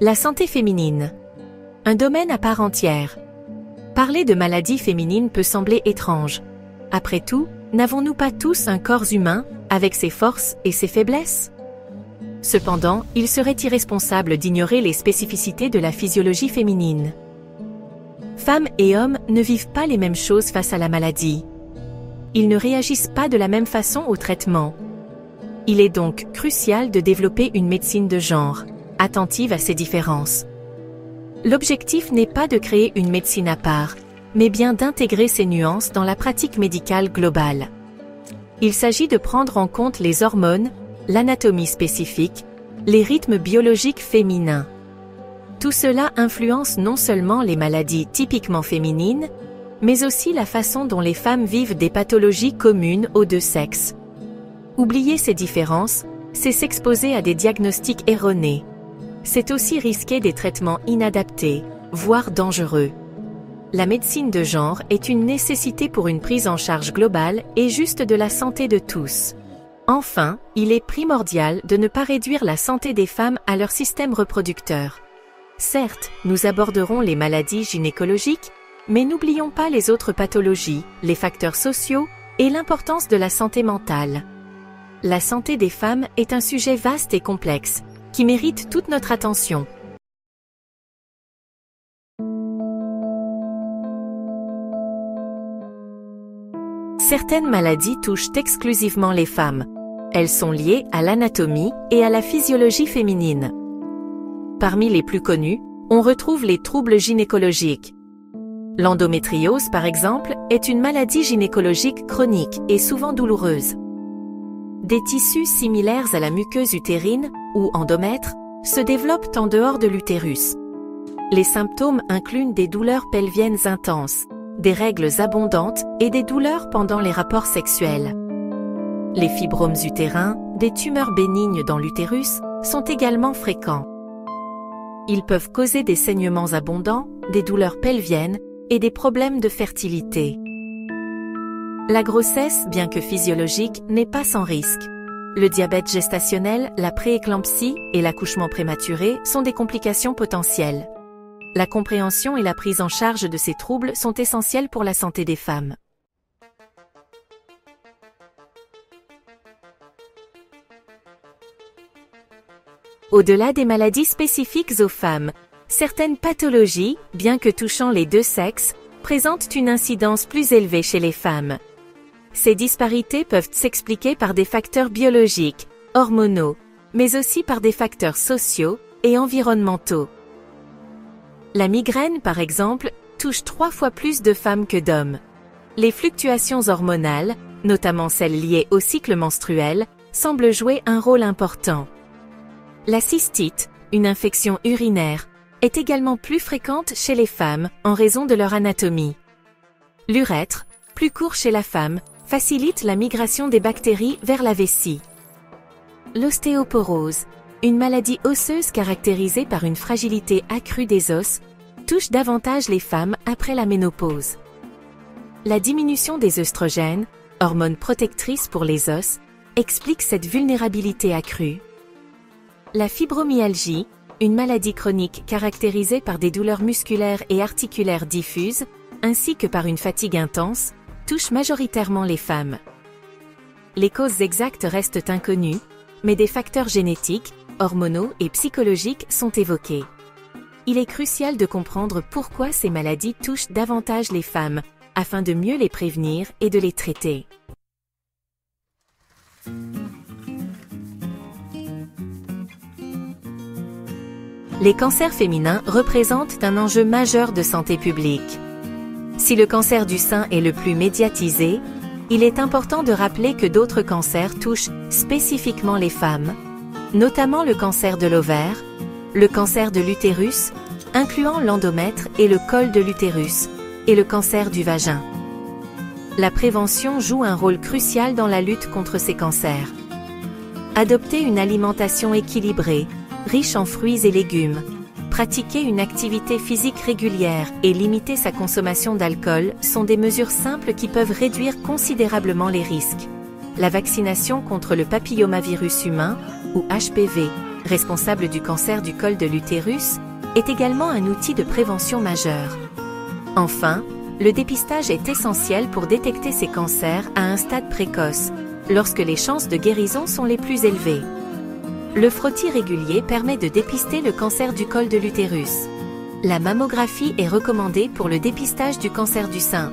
La santé féminine. Un domaine à part entière. Parler de maladies féminines peut sembler étrange. Après tout, n'avons-nous pas tous un corps humain, avec ses forces et ses faiblesses? Cependant, il serait irresponsable d'ignorer les spécificités de la physiologie féminine. Femmes et hommes ne vivent pas les mêmes choses face à la maladie. Ils ne réagissent pas de la même façon au traitement. Il est donc crucial de développer une médecine de genre, attentive à ces différences. L'objectif n'est pas de créer une médecine à part, mais bien d'intégrer ces nuances dans la pratique médicale globale. Il s'agit de prendre en compte les hormones, l'anatomie spécifique, les rythmes biologiques féminins. Tout cela influence non seulement les maladies typiquement féminines, mais aussi la façon dont les femmes vivent des pathologies communes aux deux sexes. Oublier ces différences, c'est s'exposer à des diagnostics erronés. C'est aussi risquer des traitements inadaptés, voire dangereux. La médecine de genre est une nécessité pour une prise en charge globale et juste de la santé de tous. Enfin, il est primordial de ne pas réduire la santé des femmes à leur système reproducteur. Certes, nous aborderons les maladies gynécologiques, mais n'oublions pas les autres pathologies, les facteurs sociaux et l'importance de la santé mentale. La santé des femmes est un sujet vaste et complexe, qui mérite toute notre attention. Certaines maladies touchent exclusivement les femmes. Elles sont liées à l'anatomie et à la physiologie féminine. Parmi les plus connus, on retrouve les troubles gynécologiques. L'endométriose, par exemple, est une maladie gynécologique chronique et souvent douloureuse. Des tissus similaires à la muqueuse utérine, ou endomètre, se développent en dehors de l'utérus. Les symptômes incluent des douleurs pelviennes intenses, des règles abondantes et des douleurs pendant les rapports sexuels. Les fibromes utérins, des tumeurs bénignes dans l'utérus, sont également fréquents. Ils peuvent causer des saignements abondants, des douleurs pelviennes et des problèmes de fertilité. La grossesse, bien que physiologique, n'est pas sans risque. Le diabète gestationnel, la prééclampsie et l'accouchement prématuré sont des complications potentielles. La compréhension et la prise en charge de ces troubles sont essentielles pour la santé des femmes. Au-delà des maladies spécifiques aux femmes, certaines pathologies, bien que touchant les deux sexes, présentent une incidence plus élevée chez les femmes. Ces disparités peuvent s'expliquer par des facteurs biologiques, hormonaux, mais aussi par des facteurs sociaux et environnementaux. La migraine, par exemple, touche 3 fois plus de femmes que d'hommes. Les fluctuations hormonales, notamment celles liées au cycle menstruel, semblent jouer un rôle important. La cystite, une infection urinaire, est également plus fréquente chez les femmes en raison de leur anatomie. L'urètre, plus court chez la femme, facilite la migration des bactéries vers la vessie. L'ostéoporose, une maladie osseuse caractérisée par une fragilité accrue des os, touche davantage les femmes après la ménopause. La diminution des œstrogènes, hormones protectrices pour les os, explique cette vulnérabilité accrue. La fibromyalgie, une maladie chronique caractérisée par des douleurs musculaires et articulaires diffuses, ainsi que par une fatigue intense, touche majoritairement les femmes. Les causes exactes restent inconnues, mais des facteurs génétiques, hormonaux et psychologiques sont évoqués. Il est crucial de comprendre pourquoi ces maladies touchent davantage les femmes, afin de mieux les prévenir et de les traiter. Les cancers féminins représentent un enjeu majeur de santé publique. Si le cancer du sein est le plus médiatisé, il est important de rappeler que d'autres cancers touchent spécifiquement les femmes, notamment le cancer de l'ovaire, le cancer de l'utérus, incluant l'endomètre et le col de l'utérus, et le cancer du vagin. La prévention joue un rôle crucial dans la lutte contre ces cancers. Adopter une alimentation équilibrée, riche en fruits et légumes, pratiquer une activité physique régulière et limiter sa consommation d'alcool sont des mesures simples qui peuvent réduire considérablement les risques. La vaccination contre le papillomavirus humain, ou HPV, responsable du cancer du col de l'utérus, est également un outil de prévention majeur. Enfin, le dépistage est essentiel pour détecter ces cancers à un stade précoce, lorsque les chances de guérison sont les plus élevées. Le frottis régulier permet de dépister le cancer du col de l'utérus. La mammographie est recommandée pour le dépistage du cancer du sein.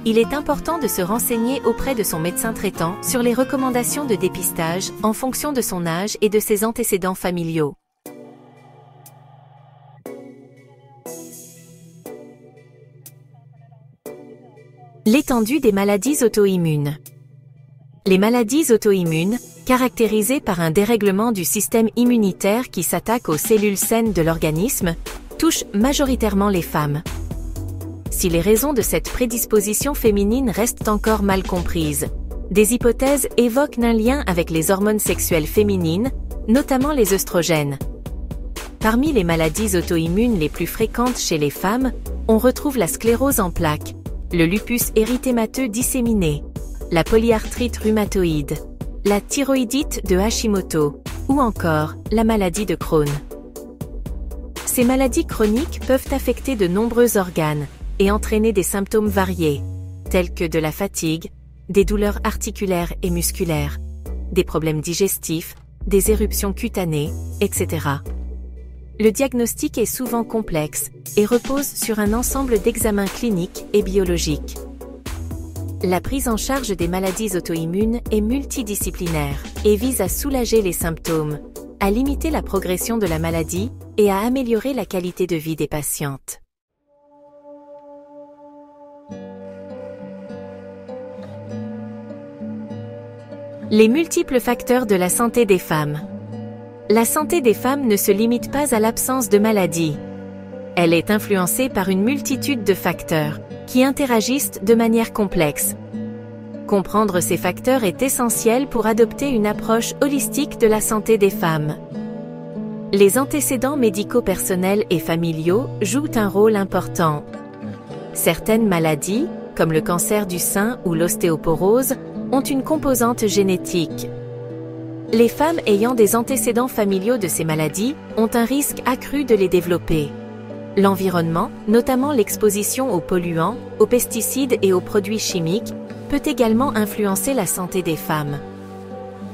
Il est important de se renseigner auprès de son médecin traitant sur les recommandations de dépistage en fonction de son âge et de ses antécédents familiaux. L'étendue des maladies auto-immunes. Les maladies auto-immunes, caractérisées par un dérèglement du système immunitaire qui s'attaque aux cellules saines de l'organisme, touchent majoritairement les femmes. Si les raisons de cette prédisposition féminine restent encore mal comprises, des hypothèses évoquent un lien avec les hormones sexuelles féminines, notamment les œstrogènes. Parmi les maladies auto-immunes les plus fréquentes chez les femmes, on retrouve la sclérose en plaques, le lupus érythémateux disséminé, la polyarthrite rhumatoïde, la thyroïdite de Hashimoto, ou encore la maladie de Crohn. Ces maladies chroniques peuvent affecter de nombreux organes et entraîner des symptômes variés, tels que de la fatigue, des douleurs articulaires et musculaires, des problèmes digestifs, des éruptions cutanées, etc. Le diagnostic est souvent complexe et repose sur un ensemble d'examens cliniques et biologiques. La prise en charge des maladies auto-immunes est multidisciplinaire et vise à soulager les symptômes, à limiter la progression de la maladie et à améliorer la qualité de vie des patientes. Les multiples facteurs de la santé des femmes. La santé des femmes ne se limite pas à l'absence de maladie. Elle est influencée par une multitude de facteurs, qui interagissent de manière complexe. Comprendre ces facteurs est essentiel pour adopter une approche holistique de la santé des femmes. Les antécédents médicaux personnels et familiaux jouent un rôle important. Certaines maladies, comme le cancer du sein ou l'ostéoporose, ont une composante génétique. Les femmes ayant des antécédents familiaux de ces maladies ont un risque accru de les développer. L'environnement, notamment l'exposition aux polluants, aux pesticides et aux produits chimiques, peut également influencer la santé des femmes.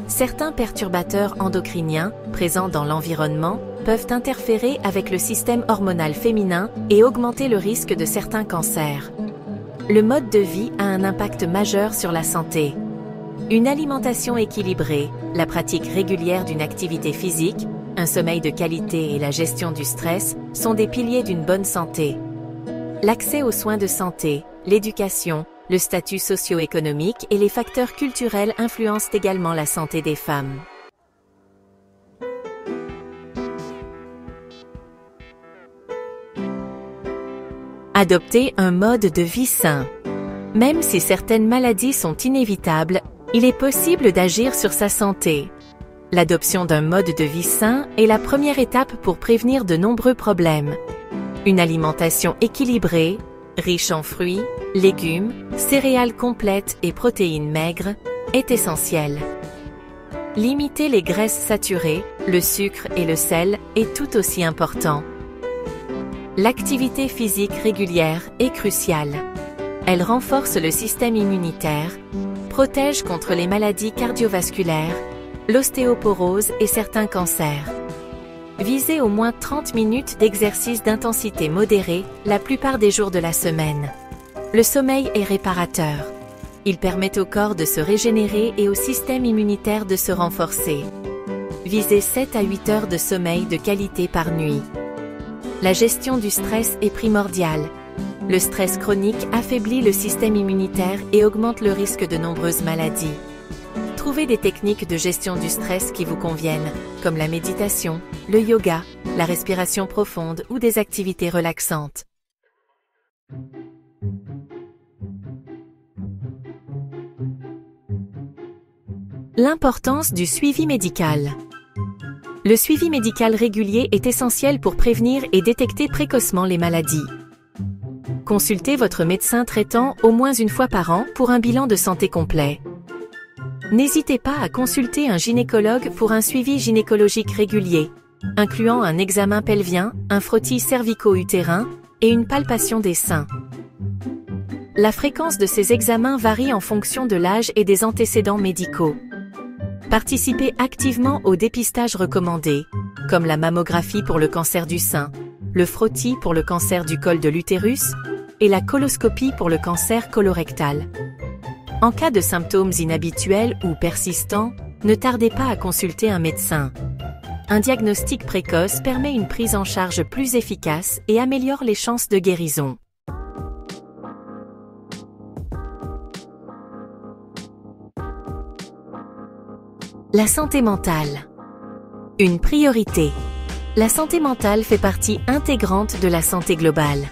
Certains perturbateurs endocriniens, présents dans l'environnement, peuvent interférer avec le système hormonal féminin et augmenter le risque de certains cancers. Le mode de vie a un impact majeur sur la santé. Une alimentation équilibrée, la pratique régulière d'une activité physique, un sommeil de qualité et la gestion du stress sont des piliers d'une bonne santé. L'accès aux soins de santé, l'éducation, le statut socio-économique et les facteurs culturels influencent également la santé des femmes. Adopter un mode de vie sain. Même si certaines maladies sont inévitables, il est possible d'agir sur sa santé. L'adoption d'un mode de vie sain est la première étape pour prévenir de nombreux problèmes. Une alimentation équilibrée, riche en fruits, légumes, céréales complètes et protéines maigres, est essentielle. Limiter les graisses saturées, le sucre et le sel est tout aussi important. L'activité physique régulière est cruciale. Elle renforce le système immunitaire, protège contre les maladies cardiovasculaires, l'ostéoporose et certains cancers. Visez au moins 30 minutes d'exercice d'intensité modérée la plupart des jours de la semaine. Le sommeil est réparateur. Il permet au corps de se régénérer et au système immunitaire de se renforcer. Visez 7 à 8 heures de sommeil de qualité par nuit. La gestion du stress est primordiale. Le stress chronique affaiblit le système immunitaire et augmente le risque de nombreuses maladies. Trouvez des techniques de gestion du stress qui vous conviennent, comme la méditation, le yoga, la respiration profonde ou des activités relaxantes. L'importance du suivi médical. Le suivi médical régulier est essentiel pour prévenir et détecter précocement les maladies. Consultez votre médecin traitant au moins une fois par an pour un bilan de santé complet. N'hésitez pas à consulter un gynécologue pour un suivi gynécologique régulier. incluant un examen pelvien, un frottis cervico-utérin et une palpation des seins. La fréquence de ces examens varie en fonction de l'âge et des antécédents médicaux. Participez activement aux dépistages recommandés, comme la mammographie pour le cancer du sein, le frottis pour le cancer du col de l'utérus et la coloscopie pour le cancer colorectal. En cas de symptômes inhabituels ou persistants, ne tardez pas à consulter un médecin. Un diagnostic précoce permet une prise en charge plus efficace et améliore les chances de guérison. La santé mentale. Une priorité. La santé mentale fait partie intégrante de la santé globale.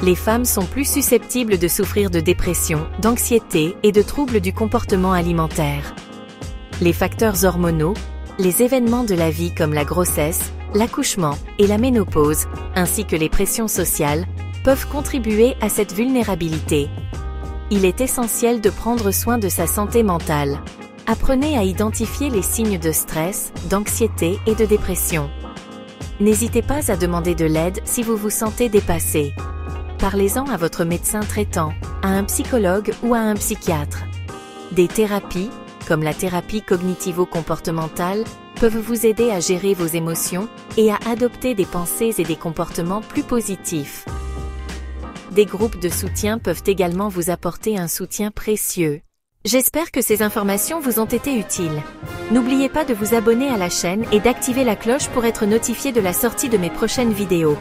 Les femmes sont plus susceptibles de souffrir de dépression, d'anxiété et de troubles du comportement alimentaire. Les facteurs hormonaux, les événements de la vie comme la grossesse, l'accouchement et la ménopause, ainsi que les pressions sociales, peuvent contribuer à cette vulnérabilité. Il est essentiel de prendre soin de sa santé mentale. Apprenez à identifier les signes de stress, d'anxiété et de dépression. N'hésitez pas à demander de l'aide si vous vous sentez dépassé. Parlez-en à votre médecin traitant, à un psychologue ou à un psychiatre. Des thérapies, comme la thérapie cognitivo-comportementale, peuvent vous aider à gérer vos émotions et à adopter des pensées et des comportements plus positifs. Des groupes de soutien peuvent également vous apporter un soutien précieux. J'espère que ces informations vous ont été utiles. N'oubliez pas de vous abonner à la chaîne et d'activer la cloche pour être notifié de la sortie de mes prochaines vidéos.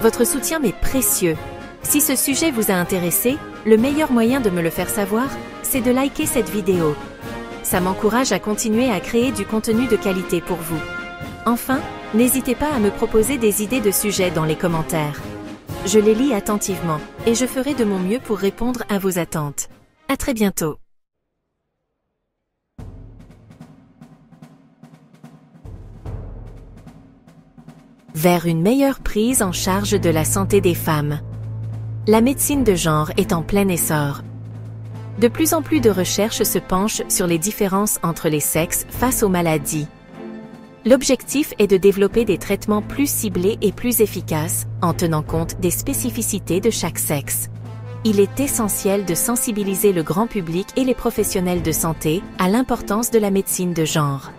Votre soutien m'est précieux. Si ce sujet vous a intéressé, le meilleur moyen de me le faire savoir, c'est de liker cette vidéo. Ça m'encourage à continuer à créer du contenu de qualité pour vous. Enfin, n'hésitez pas à me proposer des idées de sujets dans les commentaires. Je les lis attentivement, et je ferai de mon mieux pour répondre à vos attentes. À très bientôt. Vers une meilleure prise en charge de la santé des femmes. La médecine de genre est en plein essor. De plus en plus de recherches se penchent sur les différences entre les sexes face aux maladies. L'objectif est de développer des traitements plus ciblés et plus efficaces, en tenant compte des spécificités de chaque sexe. Il est essentiel de sensibiliser le grand public et les professionnels de santé à l'importance de la médecine de genre.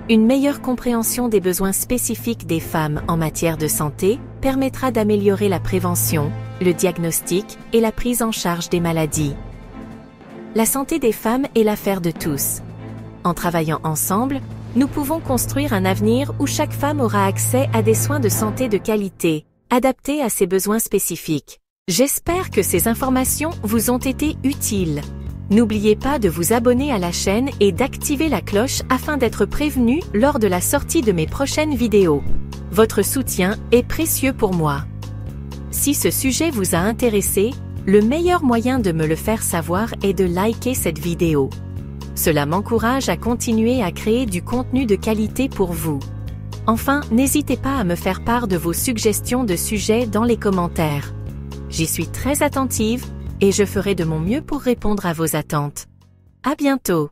Une meilleure compréhension des besoins spécifiques des femmes en matière de santé permettra d'améliorer la prévention, le diagnostic et la prise en charge des maladies. La santé des femmes est l'affaire de tous. En travaillant ensemble, nous pouvons construire un avenir où chaque femme aura accès à des soins de santé de qualité, adaptés à ses besoins spécifiques. J'espère que ces informations vous ont été utiles. N'oubliez pas de vous abonner à la chaîne et d'activer la cloche afin d'être prévenu lors de la sortie de mes prochaines vidéos. Votre soutien est précieux pour moi. Si ce sujet vous a intéressé, le meilleur moyen de me le faire savoir est de liker cette vidéo. Cela m'encourage à continuer à créer du contenu de qualité pour vous. Enfin, n'hésitez pas à me faire part de vos suggestions de sujets dans les commentaires. J'y suis très attentive et je ferai de mon mieux pour répondre à vos attentes. À bientôt!